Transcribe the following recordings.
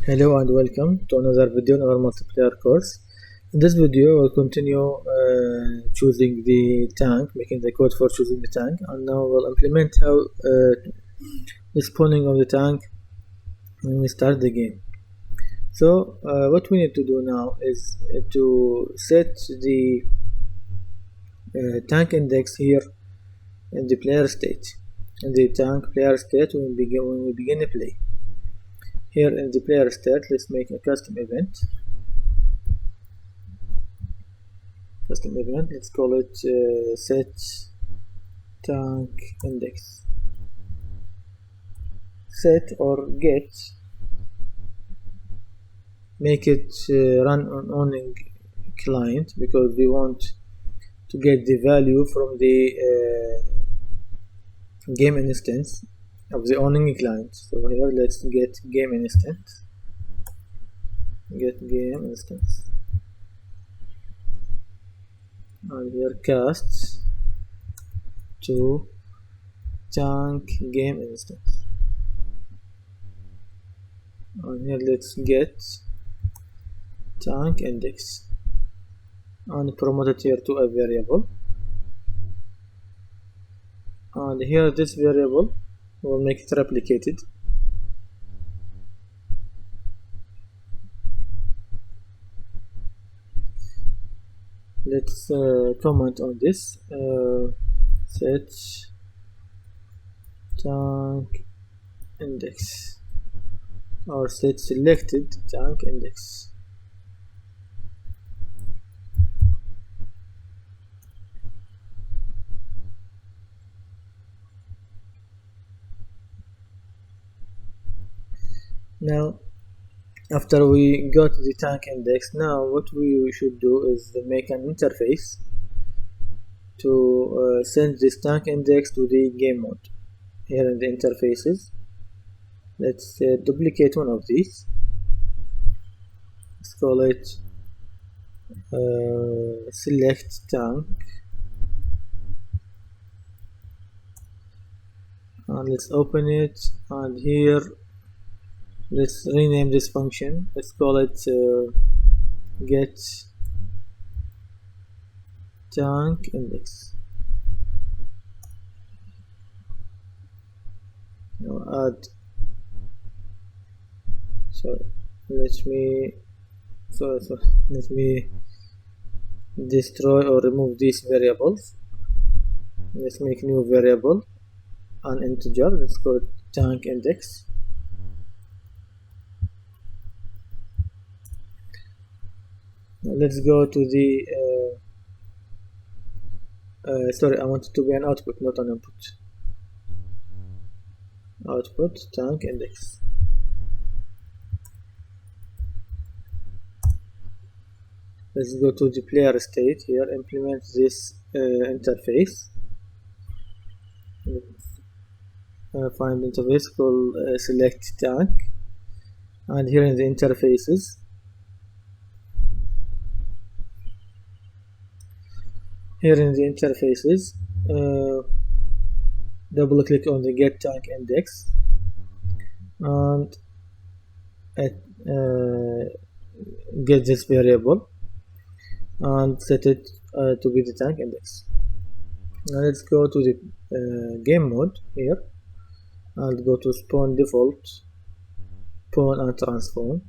Hello and welcome to another video in our multiplayer course. In this video we'll continue choosing the tank, making the code for choosing the tank, and now we'll implement how the spawning of the tank when we start the game. So what we need to do now is to set the tank index here in the player state, in the tank player state when we begin to play. Here in the player state, let's make a custom event. Let's call it set tank index. Set or get, make it run on owning client because we want to get the value from the game instance of the owning client. So here let's get game instance, and here cast to tank game instance, and here let's get tank index and promote it here to a variable, and here this variable we'll make it replicated. Let's comment on this set tank index or set selected tank index. Now after we got the tank index, now what we should do is make an interface to send this tank index to the game mode. Here in the interfaces, let's duplicate one of these. Let's call it select tank, and let's open it, and here let's rename this function. Let's call it get tank index. Now add, let me destroy or remove these variables. Let's make new variable, an integer. Let's call it tank index. Let's go to the sorry, I want it to be an output, not an input. Output tank index. Let's go to the player state. Here implement this interface. Find interface called select tank, and here in the interfaces, double click on the get tank index and get this variable and set it to be the tank index. Now let's go to the game mode here and go to spawn default, spawn and transform.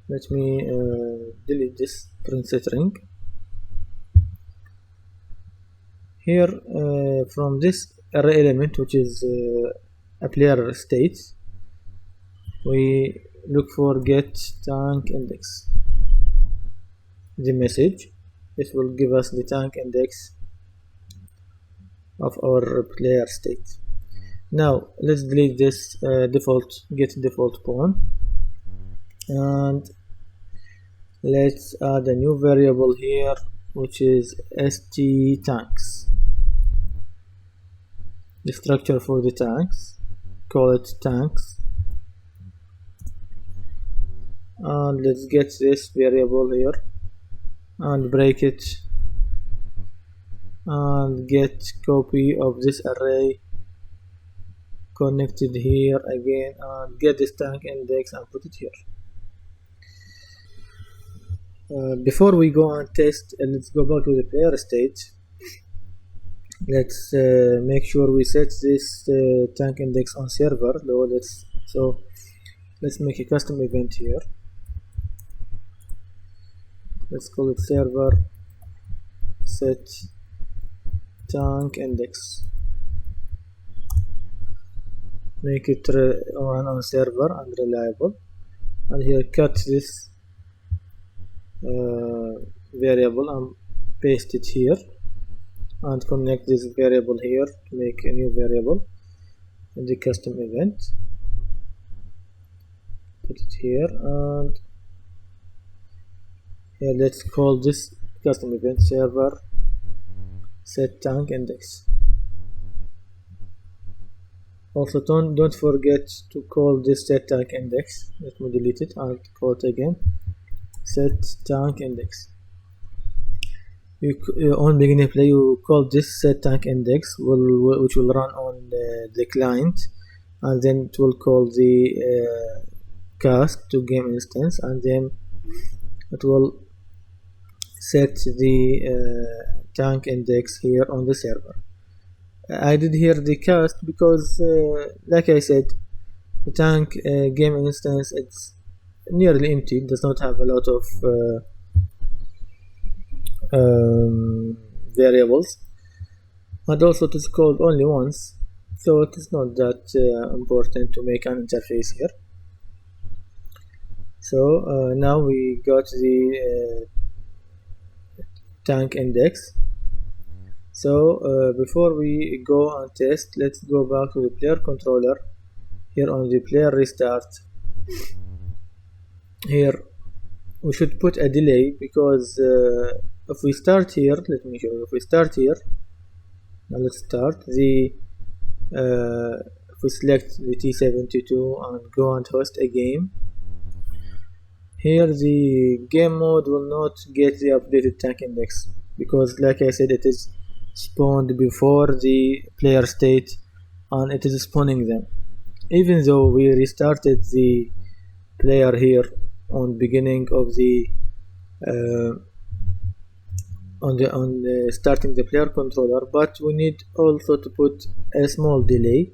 Let me delete this print set ring. Here from this array element, which is a player state, we look for get tank index, the message. This will give us the tank index of our player state. Now let's delete this get default pawn, and let's add a new variable here, which is st tanks. The structure for the tanks, call it tanks, and let's get this variable here and break it and get copy of this array connect it here again and get this tank index and put it here. Before we go and test, let's go back to the player state. Let's make sure we set this tank index on server. Let's make a custom event here. Let's call it server set tank index. Make it run on server and reliable, and here cut this variable and paste it here, and connect this variable here to make a new variable in the custom event. Put it here, and here let's call this custom event server set tank index. Also don't forget to call this set tank index. Let me delete it and call it again, set tank index. On beginning play you call this set tank index, which will run on the client, and then it will call the cast to game instance, and then it will set the tank index here on the server. I did here the cast because like I said, the tank game instance, it's nearly empty, it does not have a lot of variables, and also it is called only once, so it is not that important to make an interface here. So now we got the tank index. So before we go and test, let's go back to the player controller. Here on the player restart, here we should put a delay, because if we start here, let me show you. If we start here, now let's start the if we select the T72 and go and host a game, here the game mode will not get the updated tank index, because like I said, it is spawned before the player state and it is spawning them. Even though we restarted the player here on beginning of the starting the player controller, but we need also to put a small delay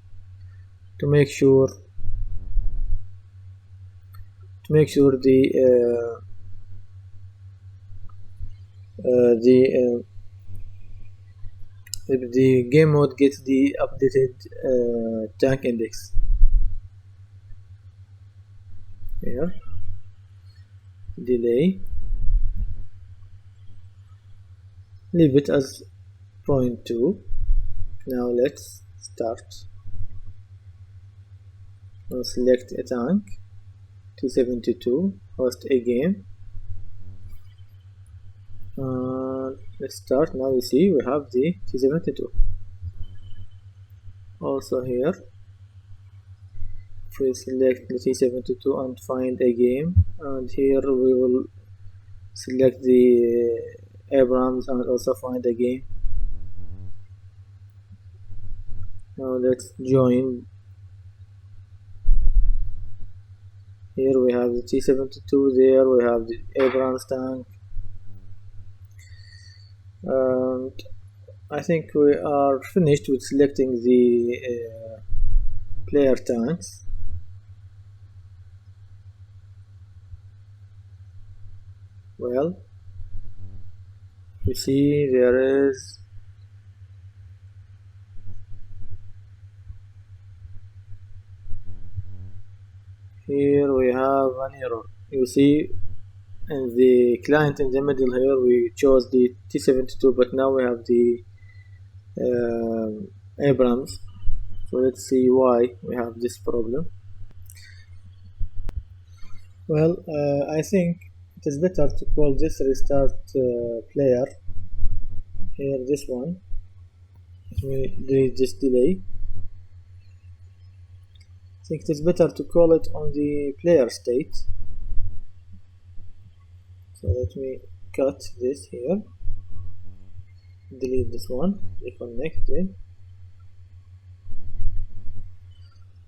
to make sure the game mode gets the updated tank index. Here, delay, leave it as 0.2. Now let's start. Now select a tank, T72, host a game, let's start. Now you see we have the T72. Also here, if we select the T72 and find a game, and here we will select the Abrams and also find a game. Now let's join. Here we have the T72, there we have the Abrams tank, and I think we are finished with selecting the player tanks. Well, you see there is here we have an error. You see in the client in the middle here we chose the T72, but now we have the Abrams. So let's see why we have this problem. Well, I think it is better to call this restart player here, this one. Let me delete this delay. I think it is better to call it on the player state. So let me cut this here, delete this one, reconnect it.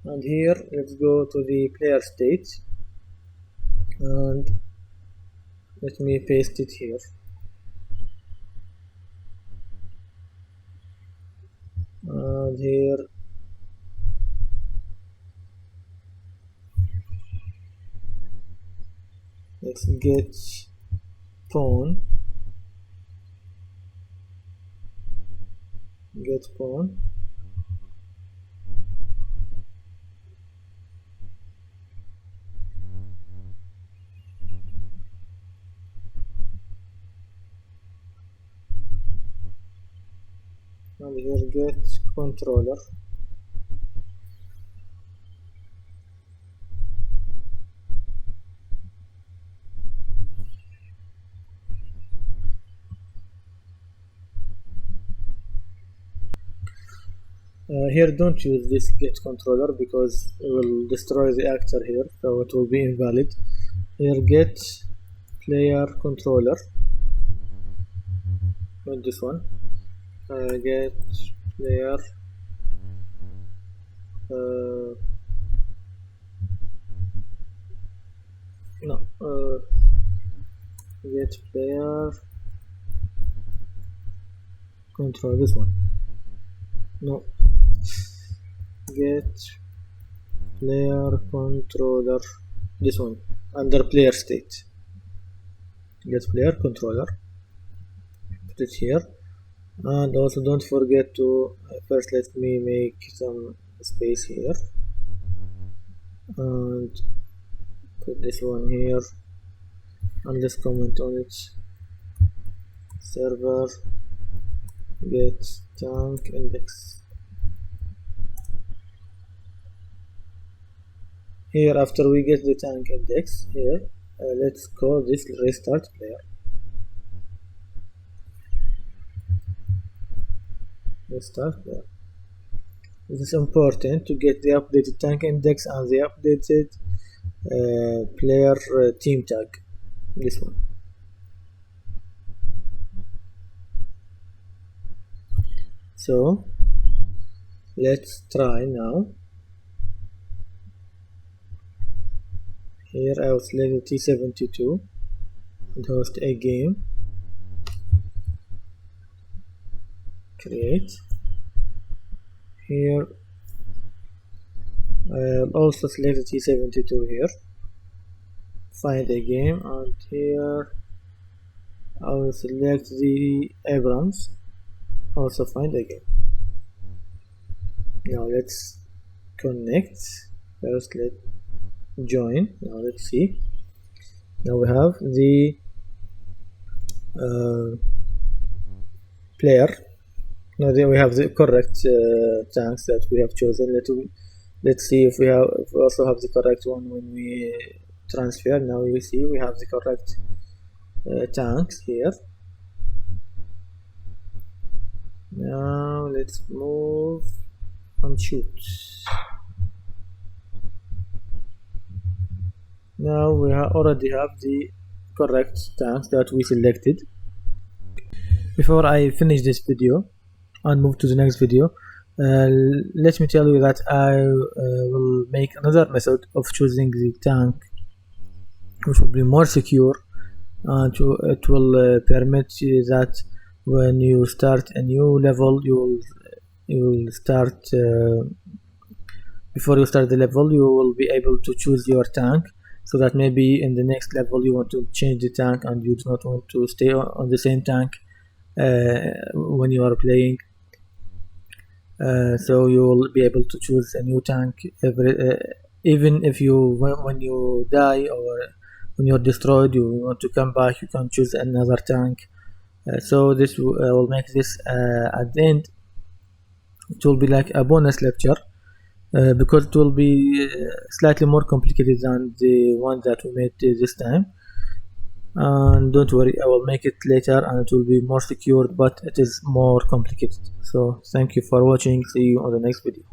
and here let's go to the player state and let me paste it here. And here let's get pawn, get pawn, and here get controller. Here don't use this get controller because it will destroy the actor here, so it will be invalid. Here get player controller, not this one. Get player no get player control, this one, no, get player controller, this one, under player state, get player controller, put it here. And also don't forget to first let me make some space here and put this one here and let's comment on it. Server get tank index. Here after we get the tank index here, let's call this restart player. Restart player. It is important to get the updated tank index and the updated player team tag, this one. So let's try now. Here I will select T72 and host a game. Create. Here I'll also select T72 here. Find a game, and here I will select the Abrams. Also find a game. Now let's connect. First let's join. Now let's see. Now we have the player. Now then we have the correct tanks that we have chosen. Let's see if we also have the correct one when we transfer. Now you see we have the correct tanks here. Now let's move and shoot. Now we already have the correct tanks that we selected. Before I finish this video and move to the next video, let me tell you that I will make another method of choosing the tank which will be more secure, and it will permit you that when you start a new level, you will start before you start the level, you will be able to choose your tank, so that maybe in the next level you want to change the tank and you do not want to stay on the same tank when you are playing. So you will be able to choose a new tank even if when you die or when you're destroyed, you want to come back, you can choose another tank. So this will make this at the end, it will be like a bonus lecture, because it will be slightly more complicated than the one that we made this time. And don't worry, I will make it later and it will be more secured, but it is more complicated. So thank you for watching. See you on the next video.